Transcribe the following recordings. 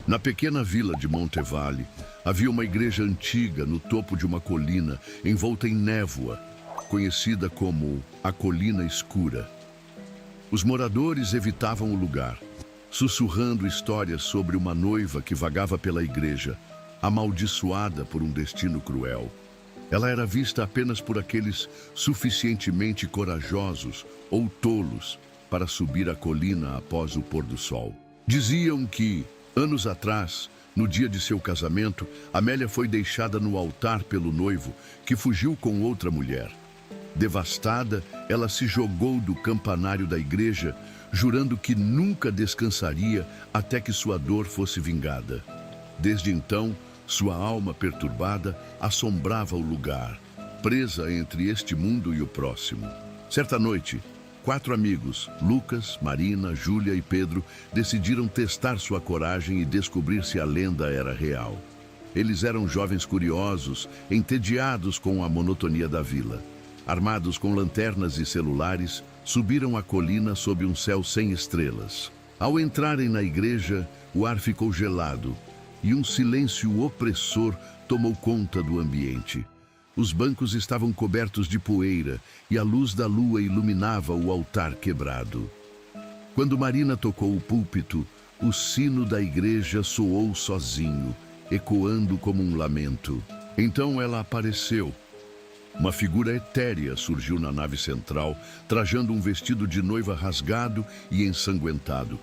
Na pequena vila de Montevalle, havia uma igreja antiga no topo de uma colina, envolta em névoa, conhecida como a Colina Escura. Os moradores evitavam o lugar, sussurrando histórias sobre uma noiva que vagava pela igreja, amaldiçoada por um destino cruel. Ela era vista apenas por aqueles suficientemente corajosos ou tolos para subir a colina após o pôr do sol. Diziam que, anos atrás, no dia de seu casamento, Amélia foi deixada no altar pelo noivo, que fugiu com outra mulher. Devastada, ela se jogou do campanário da igreja, jurando que nunca descansaria até que sua dor fosse vingada. Desde então, sua alma perturbada assombrava o lugar, presa entre este mundo e o próximo. Certa noite, 4 amigos, Lucas, Marina, Júlia e Pedro, decidiram testar sua coragem e descobrir se a lenda era real. Eles eram jovens curiosos, entediados com a monotonia da vila. Armados com lanternas e celulares, subiram a colina sob um céu sem estrelas. Ao entrarem na igreja, o ar ficou gelado e um silêncio opressor tomou conta do ambiente. Os bancos estavam cobertos de poeira e a luz da lua iluminava o altar quebrado. Quando Marina tocou o púlpito, o sino da igreja soou sozinho, ecoando como um lamento. Então ela apareceu. Uma figura etérea surgiu na nave central, trajando um vestido de noiva rasgado e ensanguentado.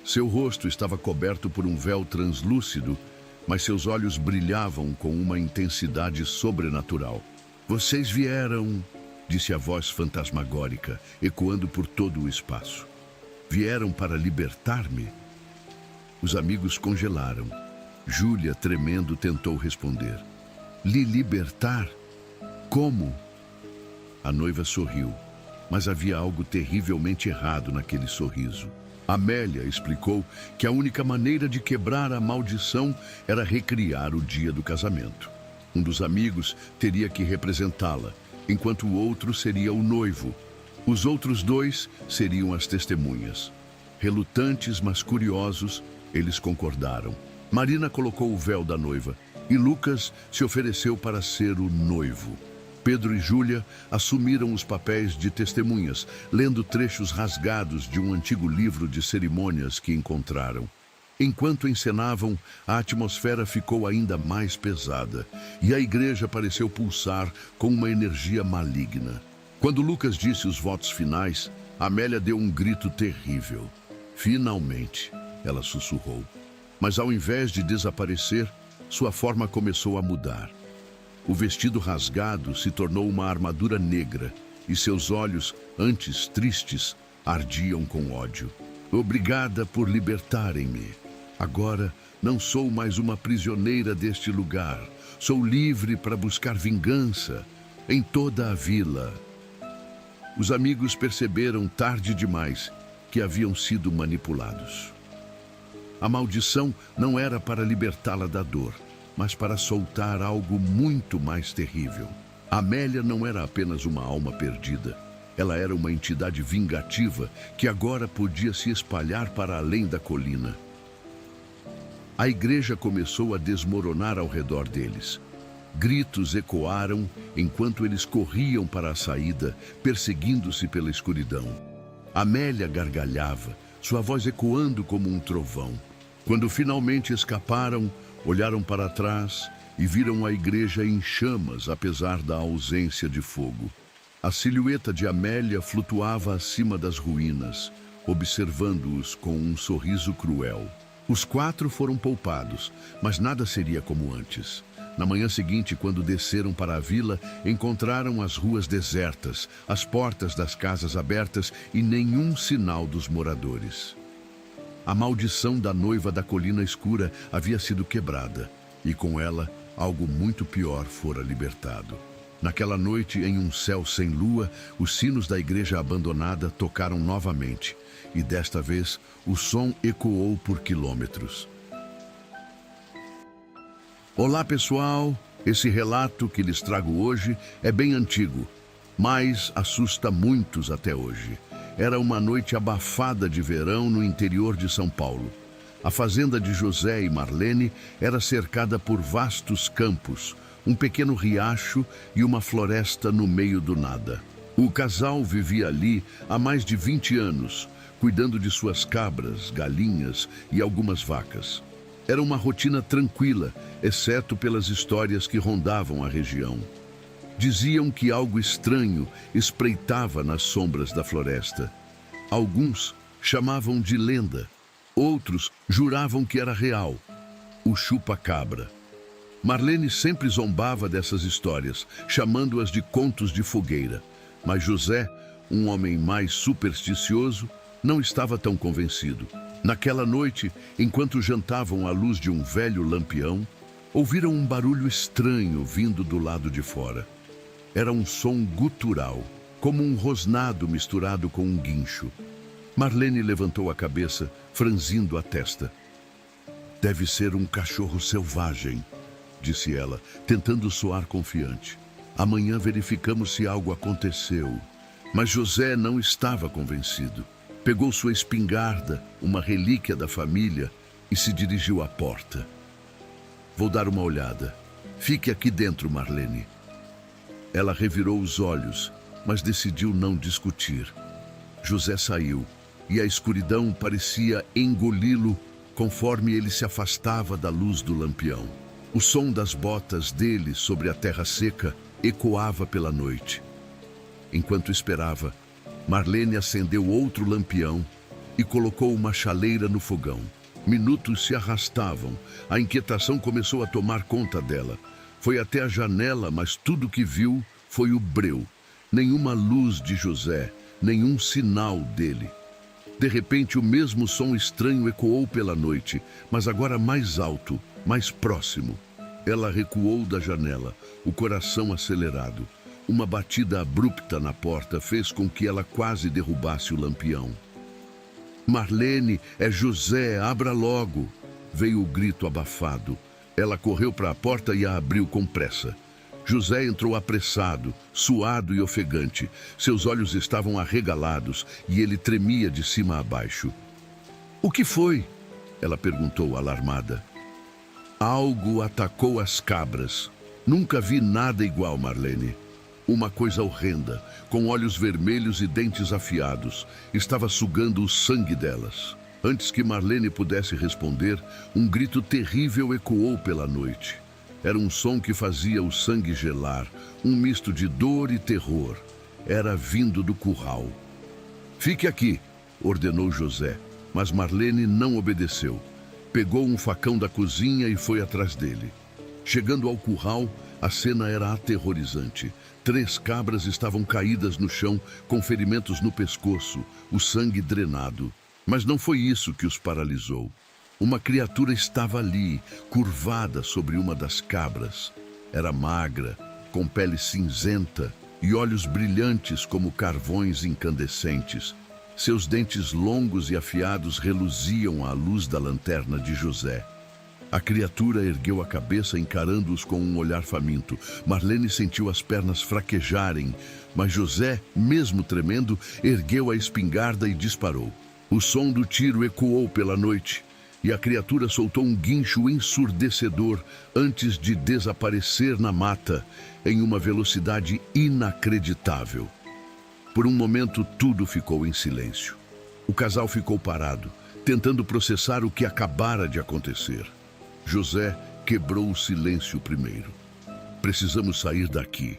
Seu rosto estava coberto por um véu translúcido, mas seus olhos brilhavam com uma intensidade sobrenatural. "Vocês vieram", disse a voz fantasmagórica, ecoando por todo o espaço. "Vieram para libertar-me?" Os amigos congelaram. Júlia, tremendo, tentou responder. "Lhe libertar? Como?" A noiva sorriu, mas havia algo terrivelmente errado naquele sorriso. Amélia explicou que a única maneira de quebrar a maldição era recriar o dia do casamento. Um dos amigos teria que representá-la, enquanto o outro seria o noivo. Os outros 2 seriam as testemunhas. Relutantes, mas curiosos, eles concordaram. Marina colocou o véu da noiva e Lucas se ofereceu para ser o noivo. Pedro e Júlia assumiram os papéis de testemunhas, lendo trechos rasgados de um antigo livro de cerimônias que encontraram. Enquanto encenavam, a atmosfera ficou ainda mais pesada e a igreja pareceu pulsar com uma energia maligna. Quando Lucas disse os votos finais, Amélia deu um grito terrível. "Finalmente", ela sussurrou. Mas ao invés de desaparecer, sua forma começou a mudar. O vestido rasgado se tornou uma armadura negra e seus olhos, antes tristes, ardiam com ódio. "Obrigada por libertarem-me. Agora não sou mais uma prisioneira deste lugar. Sou livre para buscar vingança em toda a vila." Os amigos perceberam tarde demais que haviam sido manipulados. A maldição não era para libertá-la da dor, mas para soltar algo muito mais terrível. Amélia não era apenas uma alma perdida. Ela era uma entidade vingativa que agora podia se espalhar para além da colina. A igreja começou a desmoronar ao redor deles. Gritos ecoaram enquanto eles corriam para a saída, perseguindo-se pela escuridão. Amélia gargalhava, sua voz ecoando como um trovão. Quando finalmente escaparam, olharam para trás e viram a igreja em chamas, apesar da ausência de fogo. A silhueta de Amélia flutuava acima das ruínas, observando-os com um sorriso cruel. Os 4 foram poupados, mas nada seria como antes. Na manhã seguinte, quando desceram para a vila, encontraram as ruas desertas, as portas das casas abertas e nenhum sinal dos moradores. A maldição da noiva da Colina Escura havia sido quebrada, e com ela, algo muito pior fora libertado. Naquela noite, em um céu sem lua, os sinos da igreja abandonada tocaram novamente, e desta vez, o som ecoou por quilômetros. Olá, pessoal! Esse relato que lhes trago hoje é bem antigo, mas assusta muitos até hoje. Era uma noite abafada de verão no interior de São Paulo. A fazenda de José e Marlene era cercada por vastos campos, um pequeno riacho e uma floresta no meio do nada. O casal vivia ali há mais de 20 anos, cuidando de suas cabras, galinhas e algumas vacas. Era uma rotina tranquila, exceto pelas histórias que rondavam a região. Diziam que algo estranho espreitava nas sombras da floresta. Alguns chamavam de lenda, outros juravam que era real, o chupa-cabra. Marlene sempre zombava dessas histórias, chamando-as de contos de fogueira. Mas José, um homem mais supersticioso, não estava tão convencido. Naquela noite, enquanto jantavam à luz de um velho lampião, ouviram um barulho estranho vindo do lado de fora. Era um som gutural, como um rosnado misturado com um guincho. Marlene levantou a cabeça, franzindo a testa. Deve ser um cachorro selvagem, disse ela, tentando soar confiante. Amanhã verificamos se algo aconteceu. Mas José não estava convencido. Pegou sua espingarda, uma relíquia da família, e se dirigiu à porta. Vou dar uma olhada. Fique aqui dentro, Marlene. Ela revirou os olhos, mas decidiu não discutir. José saiu, e a escuridão parecia engoli-lo conforme ele se afastava da luz do lampião. O som das botas dele sobre a terra seca ecoava pela noite. Enquanto esperava, Marlene acendeu outro lampião e colocou uma chaleira no fogão. Minutos se arrastavam. A inquietação começou a tomar conta dela. Foi até a janela, mas tudo que viu foi o breu. Nenhuma luz de José, nenhum sinal dele. De repente, o mesmo som estranho ecoou pela noite, mas agora mais alto, mais próximo. Ela recuou da janela, o coração acelerado. Uma batida abrupta na porta fez com que ela quase derrubasse o lampião. Marlene, é José, abra logo! Veio o grito abafado. Ela correu para a porta e a abriu com pressa. José entrou apressado, suado e ofegante. Seus olhos estavam arregalados e ele tremia de cima a baixo. O que foi? Ela perguntou, alarmada. Algo atacou as cabras. Nunca vi nada igual, Marlene. Uma coisa horrenda, com olhos vermelhos e dentes afiados, estava sugando o sangue delas. Antes que Marlene pudesse responder, um grito terrível ecoou pela noite. Era um som que fazia o sangue gelar, um misto de dor e terror. Era vindo do curral. Fique aqui, ordenou José, mas Marlene não obedeceu. Pegou um facão da cozinha e foi atrás dele. Chegando ao curral, a cena era aterrorizante. 3 cabras estavam caídas no chão, com ferimentos no pescoço, o sangue drenado. Mas não foi isso que os paralisou. Uma criatura estava ali, curvada sobre uma das cabras. Era magra, com pele cinzenta e olhos brilhantes como carvões incandescentes. Seus dentes longos e afiados reluziam à luz da lanterna de José. A criatura ergueu a cabeça encarando-os com um olhar faminto. Marlene sentiu as pernas fraquejarem, mas José, mesmo tremendo, ergueu a espingarda e disparou. O som do tiro ecoou pela noite e a criatura soltou um guincho ensurdecedor antes de desaparecer na mata em uma velocidade inacreditável. Por um momento, tudo ficou em silêncio. O casal ficou parado, tentando processar o que acabara de acontecer. José quebrou o silêncio primeiro. Precisamos sair daqui.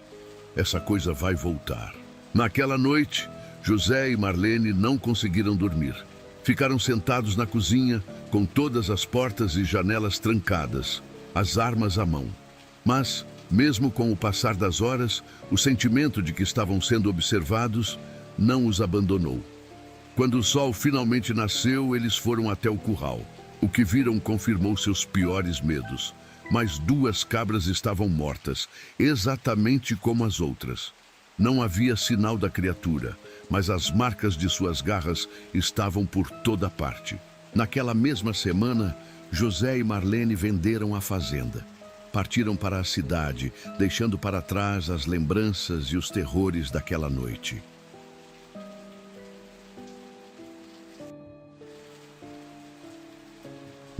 Essa coisa vai voltar. Naquela noite, José e Marlene não conseguiram dormir. Ficaram sentados na cozinha, com todas as portas e janelas trancadas, as armas à mão. Mas, mesmo com o passar das horas, o sentimento de que estavam sendo observados não os abandonou. Quando o sol finalmente nasceu, eles foram até o curral. O que viram confirmou seus piores medos. Mas 2 cabras estavam mortas, exatamente como as outras. Não havia sinal da criatura, mas as marcas de suas garras estavam por toda parte. Naquela mesma semana, José e Marlene venderam a fazenda. Partiram para a cidade, deixando para trás as lembranças e os terrores daquela noite.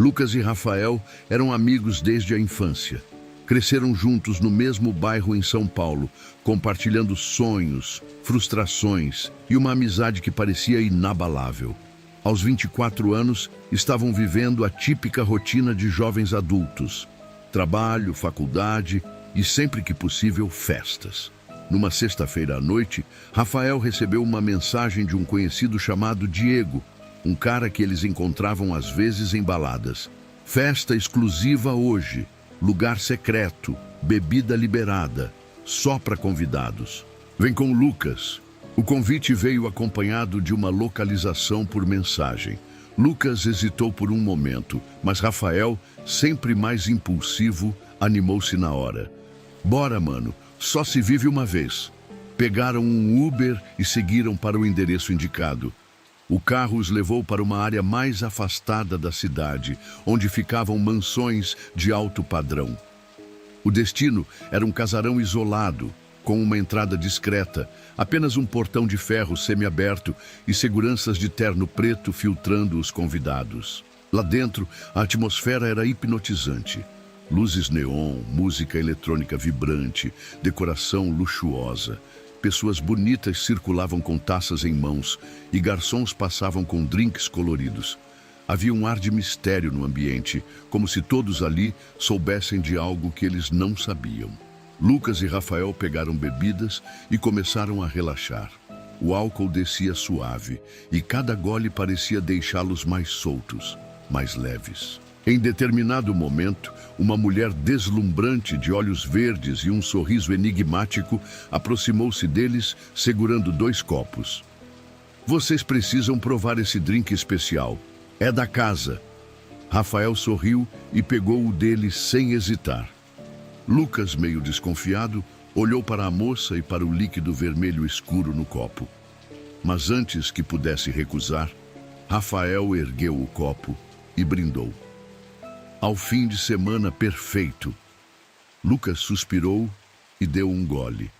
Lucas e Rafael eram amigos desde a infância. Cresceram juntos no mesmo bairro em São Paulo, compartilhando sonhos, frustrações e uma amizade que parecia inabalável. Aos 24 anos, estavam vivendo a típica rotina de jovens adultos: trabalho, faculdade e, sempre que possível, festas. Numa sexta-feira à noite, Rafael recebeu uma mensagem de um conhecido chamado Diego, um cara que eles encontravam às vezes em baladas. Festa exclusiva hoje, lugar secreto, bebida liberada, só para convidados. Vem com Lucas. O convite veio acompanhado de uma localização por mensagem. Lucas hesitou por um momento, mas Rafael, sempre mais impulsivo, animou-se na hora. Bora, mano, só se vive uma vez. Pegaram um Uber e seguiram para o endereço indicado. O carro os levou para uma área mais afastada da cidade, onde ficavam mansões de alto padrão. O destino era um casarão isolado, com uma entrada discreta, apenas um portão de ferro semiaberto e seguranças de terno preto filtrando os convidados. Lá dentro, a atmosfera era hipnotizante. Luzes neon, música eletrônica vibrante, decoração luxuosa. Pessoas bonitas circulavam com taças em mãos e garçons passavam com drinks coloridos. Havia um ar de mistério no ambiente, como se todos ali soubessem de algo que eles não sabiam. Lucas e Rafael pegaram bebidas e começaram a relaxar. O álcool descia suave e cada gole parecia deixá-los mais soltos, mais leves. Em determinado momento, uma mulher deslumbrante de olhos verdes e um sorriso enigmático aproximou-se deles, segurando 2 copos. Vocês precisam provar esse drink especial. É da casa. Rafael sorriu e pegou o dele sem hesitar. Lucas, meio desconfiado, olhou para a moça e para o líquido vermelho escuro no copo. Mas antes que pudesse recusar, Rafael ergueu o copo e brindou. Ao fim de semana perfeito. Lucas suspirou e deu um gole.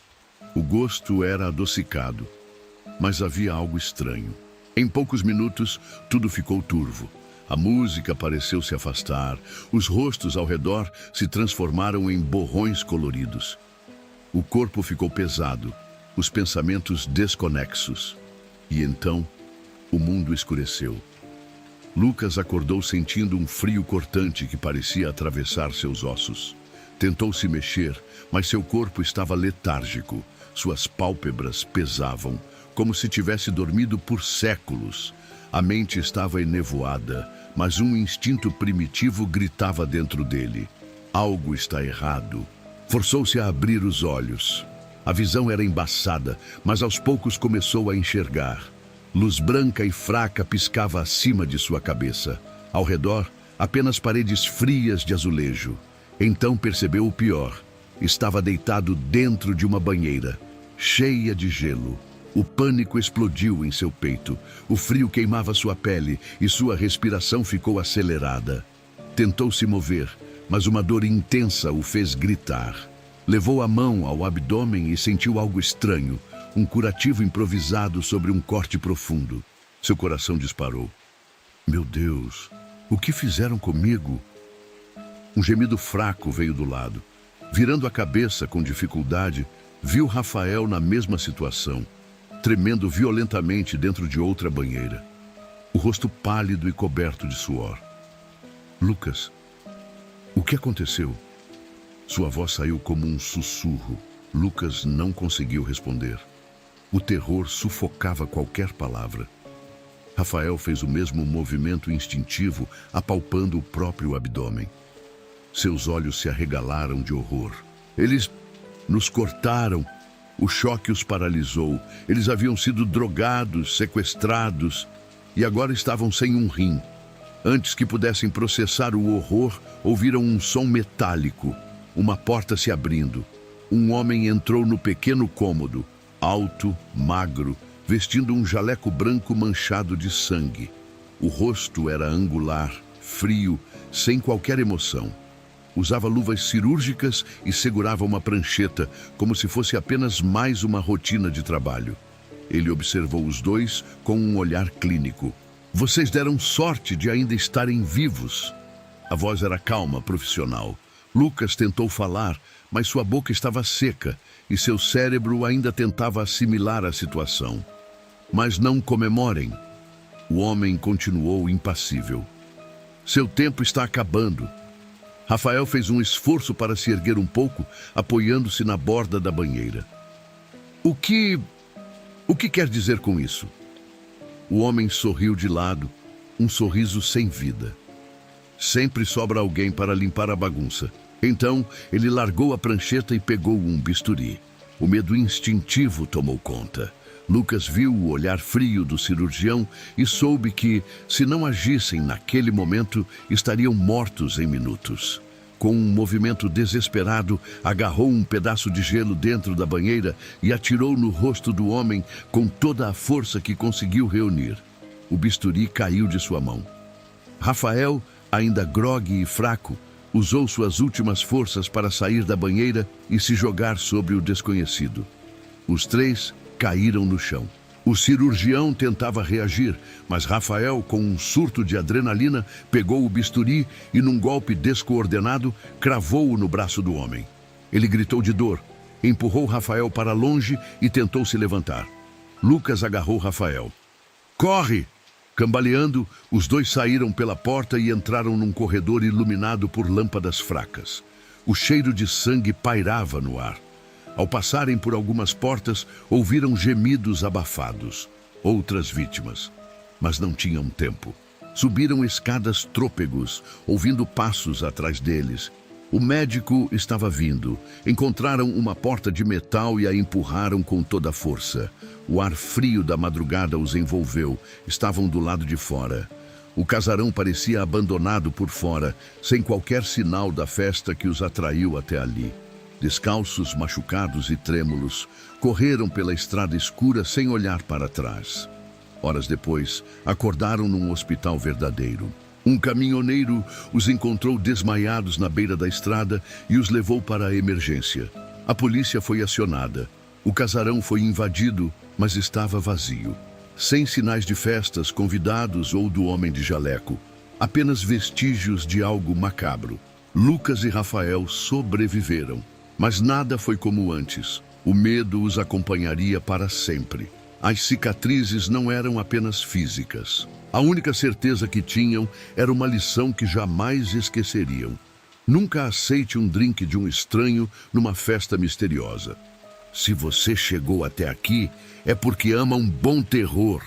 O gosto era adocicado, mas havia algo estranho. Em poucos minutos, tudo ficou turvo. A música pareceu se afastar, os rostos ao redor se transformaram em borrões coloridos. O corpo ficou pesado, os pensamentos desconexos. E então, o mundo escureceu. Lucas acordou sentindo um frio cortante que parecia atravessar seus ossos. Tentou se mexer, mas seu corpo estava letárgico. Suas pálpebras pesavam, como se tivesse dormido por séculos. A mente estava enevoada, mas um instinto primitivo gritava dentro dele. Algo está errado. Forçou-se a abrir os olhos. A visão era embaçada, mas aos poucos começou a enxergar. Luz branca e fraca piscava acima de sua cabeça. Ao redor, apenas paredes frias de azulejo. Então percebeu o pior. Estava deitado dentro de uma banheira, cheia de gelo. O pânico explodiu em seu peito. O frio queimava sua pele e sua respiração ficou acelerada. Tentou se mover, mas uma dor intensa o fez gritar. Levou a mão ao abdômen e sentiu algo estranho. Um curativo improvisado sobre um corte profundo. Seu coração disparou. Meu Deus, o que fizeram comigo? Um gemido fraco veio do lado. Virando a cabeça com dificuldade, viu Rafael na mesma situação, tremendo violentamente dentro de outra banheira. O rosto pálido e coberto de suor. Lucas, o que aconteceu? Sua voz saiu como um sussurro. Lucas não conseguiu responder. O terror sufocava qualquer palavra. Rafael fez o mesmo movimento instintivo, apalpando o próprio abdômen. Seus olhos se arregalaram de horror. Eles nos cortaram. O choque os paralisou. Eles haviam sido drogados, sequestrados e agora estavam sem um rim. Antes que pudessem processar o horror, ouviram um som metálico. Uma porta se abrindo. Um homem entrou no pequeno cômodo. Alto, magro, vestindo um jaleco branco manchado de sangue. O rosto era angular, frio, sem qualquer emoção. Usava luvas cirúrgicas e segurava uma prancheta, como se fosse apenas mais uma rotina de trabalho. Ele observou os dois com um olhar clínico. Vocês deram sorte de ainda estarem vivos. A voz era calma, profissional. Lucas tentou falar, mas sua boca estava seca e seu cérebro ainda tentava assimilar a situação. Mas não comemorem. O homem continuou impassível. Seu tempo está acabando. Rafael fez um esforço para se erguer um pouco, apoiando-se na borda da banheira. O que quer dizer com isso? O homem sorriu de lado, um sorriso sem vida. Sempre sobra alguém para limpar a bagunça. Então, ele largou a prancheta e pegou um bisturi. O medo instintivo tomou conta. Lucas viu o olhar frio do cirurgião e soube que, se não agissem naquele momento, estariam mortos em minutos. Com um movimento desesperado, agarrou um pedaço de gelo dentro da banheira e atirou no rosto do homem com toda a força que conseguiu reunir. O bisturi caiu de sua mão. Rafael, ainda grogue e fraco, usou suas últimas forças para sair da banheira e se jogar sobre o desconhecido. Os três caíram no chão. O cirurgião tentava reagir, mas Rafael, com um surto de adrenalina, pegou o bisturi e, num golpe descoordenado, cravou-o no braço do homem. Ele gritou de dor, empurrou Rafael para longe e tentou se levantar. Lucas agarrou Rafael. "Corre!" Cambaleando, os dois saíram pela porta e entraram num corredor iluminado por lâmpadas fracas. O cheiro de sangue pairava no ar. Ao passarem por algumas portas, ouviram gemidos abafados. Outras vítimas. Mas não tinham tempo. Subiram escadas trôpegos, ouvindo passos atrás deles. O médico estava vindo. Encontraram uma porta de metal e a empurraram com toda a força. O ar frio da madrugada os envolveu. Estavam do lado de fora. O casarão parecia abandonado por fora, sem qualquer sinal da festa que os atraiu até ali. Descalços, machucados e trêmulos, correram pela estrada escura sem olhar para trás. Horas depois, acordaram num hospital verdadeiro. Um caminhoneiro os encontrou desmaiados na beira da estrada e os levou para a emergência. A polícia foi acionada. O casarão foi invadido, mas estava vazio. Sem sinais de festas, convidados ou do homem de jaleco. Apenas vestígios de algo macabro. Lucas e Rafael sobreviveram. Mas nada foi como antes. O medo os acompanharia para sempre. As cicatrizes não eram apenas físicas. A única certeza que tinham era uma lição que jamais esqueceriam. Nunca aceite um drink de um estranho numa festa misteriosa. Se você chegou até aqui, é porque ama um bom terror.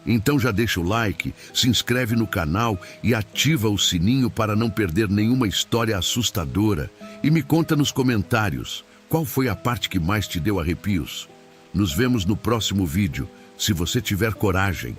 Então já deixa o like, se inscreve no canal e ativa o sininho para não perder nenhuma história assustadora. E me conta nos comentários, qual foi a parte que mais te deu arrepios? Nos vemos no próximo vídeo, se você tiver coragem.